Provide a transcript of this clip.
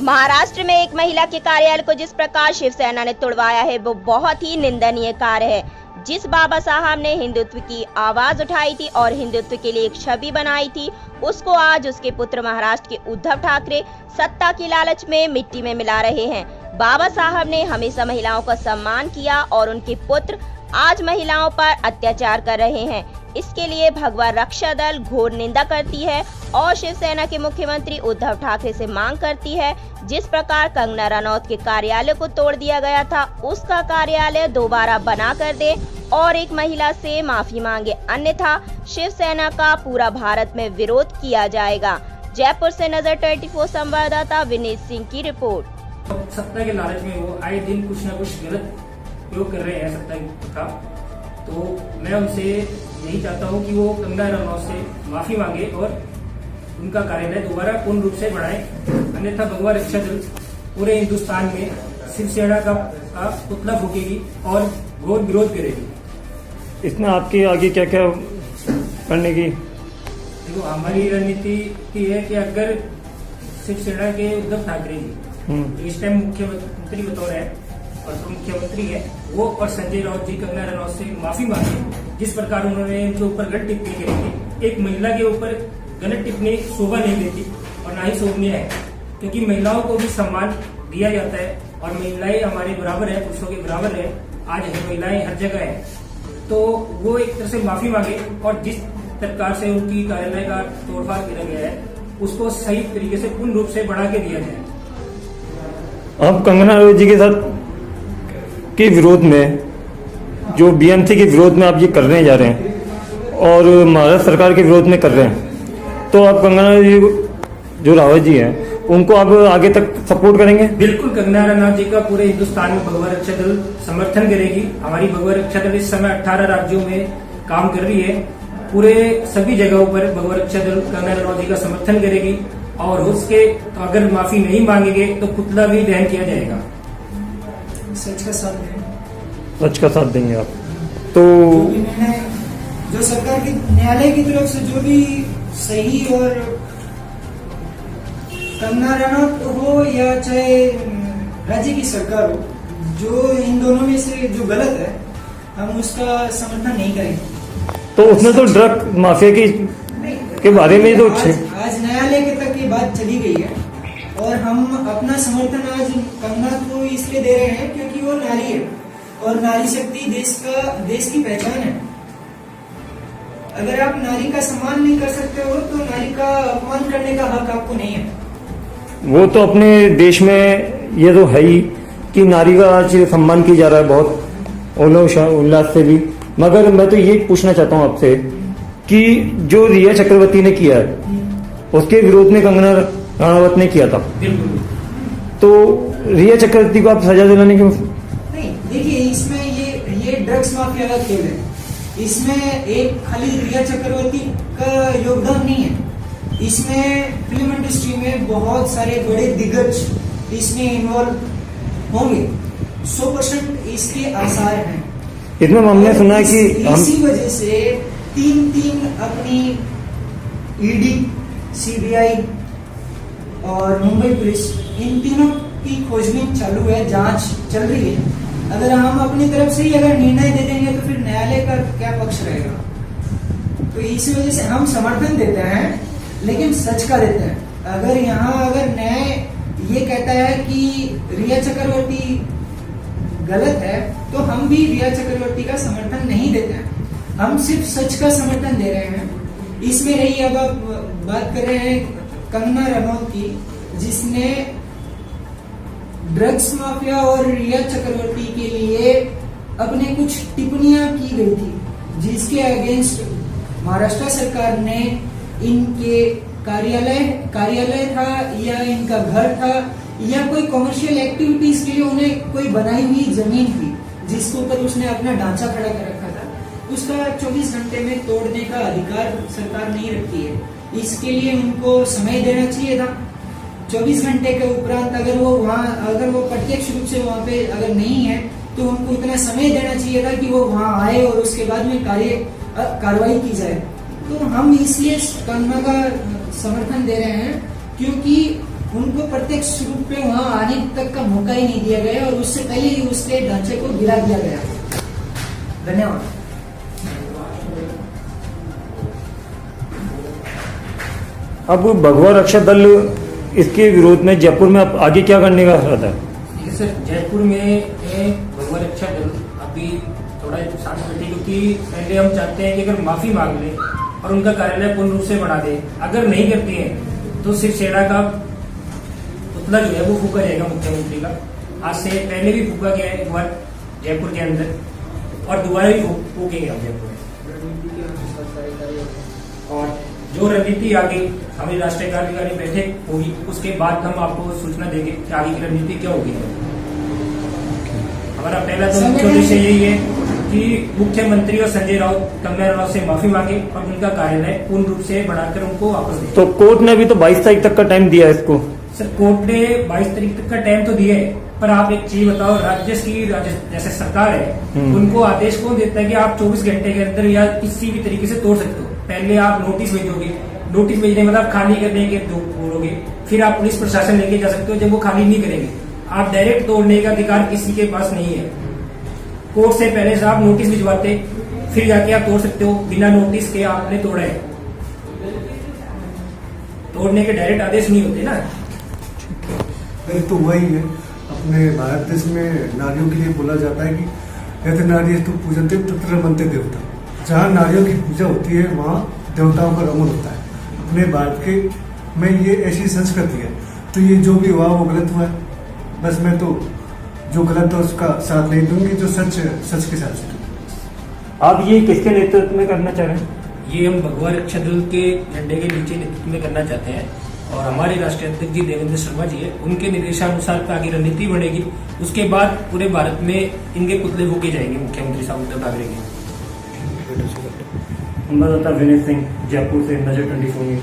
महाराष्ट्र में एक महिला के कार्यालय को जिस प्रकार शिवसेना ने तोड़वाया है वो बहुत ही निंदनीय कार्य है। जिस बाबा साहब ने हिंदुत्व की आवाज उठाई थी और हिंदुत्व के लिए एक छवि बनाई थी, उसको आज उसके पुत्र महाराष्ट्र के उद्धव ठाकरे सत्ता की लालच में मिट्टी में मिला रहे हैं। बाबा साहब ने हमेशा महिलाओं का सम्मान किया और उनके पुत्र आज महिलाओं पर अत्याचार कर रहे हैं। इसके लिए भगवा रक्षा दल घोर निंदा करती है और शिवसेना के मुख्यमंत्री उद्धव ठाकरे से मांग करती है, जिस प्रकार कंगना रनौत के कार्यालय को तोड़ दिया गया था उसका कार्यालय दोबारा बना कर दे और एक महिला से माफी मांगे, अन्यथा शिवसेना का पूरा भारत में विरोध किया जाएगा। जयपुर से नजर 24 संवाददाता विनीत सिंह की रिपोर्ट। सत्ता के लालच में वो आए दिन कुछ न कुछ गलत प्रयोग कर रहे हैं सत्ता का, तो मैं उनसे यही चाहता हूं कि वो कंगना रनौत से माफी मांगे और उनका कार्यालय दोबारा पूर्ण रूप से बढ़ाए, अन्यथा भगवा रक्षा दल पूरे हिंदुस्तान में शिवसेना का पुतला फूकेगी और घोर विरोध करेगी। इसमें आपकी आगे क्या क्या करने की? देखो, हमारी रणनीति की है कि अगर शिवसेना के उद्धव ठाकरे जी इस टाइम मुख्यमंत्री बतौर है और तो मुख्यमंत्री है, वो और संजय राउत जी कंगना रनौत से माफी मांगे। जिस प्रकार उन्होंने इनके ऊपर गलत टिप्पणी करी थी, एक महिला के ऊपर गलत टिप्पणी शोभा नहीं देती और ना ही शोभनीय है, क्योंकि महिलाओं को भी सम्मान दिया जाता है और महिलाएं हमारे बराबर है, पुरुषों के बराबर है। आज महिलाएं हर जगह है, तो वो एक तरह से माफी मांगे और जिस प्रकार से उनकी कार्यालय का तोड़फाड़ किया गया है उसको सही तरीके से पूर्ण रूप से बढ़ा के दिया जाए। अब कंगना रनौत जी के साथ के विरोध में, जो बीएमसी के विरोध में आप ये करने जा रहे हैं और महाराष्ट्र सरकार के विरोध में कर रहे हैं, तो आप कंगना जी जो रावत जी हैं उनको आप आगे तक सपोर्ट करेंगे? बिल्कुल, कंगना रनौत जी का पूरे हिंदुस्तान में भगवा रक्षा दल समर्थन करेगी। हमारी भगवा रक्षा दल इस समय 18 राज्यों में काम कर रही है। पूरे सभी जगहों पर भगवा रक्षा दल कंगना रनौत जी का समर्थन करेगी और उसके अगर माफी नहीं मांगेंगे तो पुतला भी दहन किया जाएगा। सच का साथ देंगे। सच का साथ देंगे आप? तो जो सरकार की न्यायालय की तरफ से जो भी सही और कंगना रनौत हो या चाहे राज्य की सरकार हो, जो इन दोनों में से जो गलत है हम उसका समर्थन नहीं करेंगे। तो उसमें तो ड्रग माफिया के बारे में तो आज न्यायालय के तक ये बात चली गई है और हम अपना समर्थन आज कंगना को इसलिए दे रहे हैं क्योंकि वो नारी है और नारी शक्ति देश की पहचान है। अगर आप नारी का सम्मान नहीं कर सकते हो तो नारी का अपमान करने का हक आपको नहीं है। वो तो अपने देश में ये तो है ही कि नारी का आज सम्मान किया जा रहा है बहुत उल्लास से भी, मगर मैं तो ये पूछना चाहता हूँ आपसे कि जो रिया चक्रवर्ती ने किया है उसके विरोध में कंगना रनौत ने किया था, तो रिया चक्रवर्ती को आप सजा दिलाने क्यों? नहीं, देखिए इसमें ये ड्रग्स माफिया का खेल है। इसमें एक खाली रिया चक्रवर्ती का योगदान नहीं है, इसमें फिल्म इंडस्ट्री में बहुत सारे बड़े दिग्गज इसमें इन्वॉल्व होंगे। 100% इसके आसार हैं। इसमें हमने सुना है कि इसी वजह से तीन अपनी ईडी, सीबीआई और मुंबई पुलिस, इन तीनों की खोजबीन चालू है, जांच चल रही है। अगर हम अपनी तरफ से ही अगर निर्णय दे देंगे तो फिर न्यायालय का क्या पक्ष रहेगा? तो इसी वजह से हम समर्थन देते हैं, लेकिन सच का देते हैं। अगर न्याय ये कहता है कि रिया चक्रवर्ती गलत है तो हम भी रिया चक्रवर्ती का समर्थन नहीं देते हैं, हम सिर्फ सच का समर्थन दे रहे हैं। इसमें रही, अब आप बात कर रहे हैं कंगना रनौत की, जिसने ड्रग्स माफिया और रिया चक्रवर्ती के लिए अपने कुछ टिप्पणियां की गई थी, जिसके अगेंस्ट महाराष्ट्र सरकार ने इनके कार्यालय था या इनका घर था या कोई कमर्शियल एक्टिविटीज के लिए उन्हें कोई बनाई हुई जमीन थी जिसके ऊपर उसने अपना ढांचा खड़ा कर रखा था, उसका 24 घंटे में तोड़ने का अधिकार सरकार नहीं रखती है। इसके लिए उनको समय देना चाहिए था। 24 घंटे के उपरांत अगर वो प्रत्यक्ष रूप से वहां पे अगर नहीं है तो उनको इतना समय देना चाहिए था कि वो वहां आए और उसके बाद में कार्रवाई की जाए। तो हम इसलिए कंगना का समर्थन दे रहे हैं क्योंकि उनको प्रत्यक्ष रूप में वहां आने तक का मौका ही नहीं दिया गया और उससे पहले ही उसके ढांचे को गिरा दिया गया। धन्यवाद। अब भगवा रक्षा दल इसके विरोध में जयपुर में अब आगे क्या करने का इरादा है? देखिए सर, जयपुर में भगवा रक्षा दल अभी थोड़ा शांत बैठे, क्योंकि पहले हम चाहते हैं कि अगर माफी मांग ले और उनका कार्यालय पूर्ण रूप से बढ़ा दे। अगर नहीं करते हैं तो शिवसेना का पुतला जो है वो फूका जाएगा मुख्यमंत्री का। आज से पहले भी फूका गया है एक बार जयपुर के अंदर और दोबारा भी फूकेंगे हम जयपुर में। और जो रणनीति आगे हमारी राष्ट्रीय कार्यकारिणी बैठक होगी उसके बाद हम आपको सूचना देंगे कि आगे की रणनीति क्या होगी। हमारा पहला तो मुख्य उद्देश्य यही है कि मुख्यमंत्री और संजय राउत कंगना रनौत से माफी मांगे और उनका कार्यालय पूर्ण रूप से बढ़ाकर उनको वापस दे। तो कोर्ट ने अभी तो 22 तारीख तक का टाइम दिया है इसको। सर, कोर्ट ने 22 तारीख तक का टाइम तो दिया है, पर आप एक चीज बताओ, राज्य की जैसे सरकार है उनको आदेश कौन देता है कि आप 24 घंटे के अंदर या किसी भी तरीके से तोड़ सकते हो? पहले आप नोटिस भेजोगे, नोटिस भेजने के बाद आप खाली करने के बोलोगे, फिर आप पुलिस प्रशासन लेके जा सकते हो। जब वो खाली नहीं करेंगे, आप डायरेक्ट तोड़ने का अधिकार किसी के पास नहीं है। कोर्ट से पहले से आप नोटिस भिजवाते, फिर जाके आप तोड़ सकते हो। बिना नोटिस के आपने तोड़ा है, तोड़ने के डायरेक्ट आदेश नहीं होते ना। तो वही है, अपने भारत देश में नारियों के लिए बोला जाता है कि यदि नारी तो पूजनते तत्र बनते देवता। जहाँ नारियों की पूजा होती है वहाँ देवताओं का रमन होता है। अपने भारत के में ये ऐसी संस्कृति है, तो ये जो भी हुआ वो गलत हुआ है। बस मैं तो जो गलत है उसका साथ नहीं दूंगी, जो सच है सच के साथ चलूंगी। आप ये किसके नेतृत्व में करना चाह रहे हैं? ये हम भगवा रक्षा दल के झंडे के नीचे नेतृत्व में करना चाहते हैं और हमारे राष्ट्रीय अध्यक्ष जी देवेंद्र शर्मा जी है, उनके निर्देशानुसार आगे रणनीति बनेगी। उसके बाद पूरे भारत में इनके पुतले फूके जाएंगे मुख्यमंत्री साहब उद्धव ठाकरे के। विनय सिंह, जयपुर से नजर 24 न्यूज।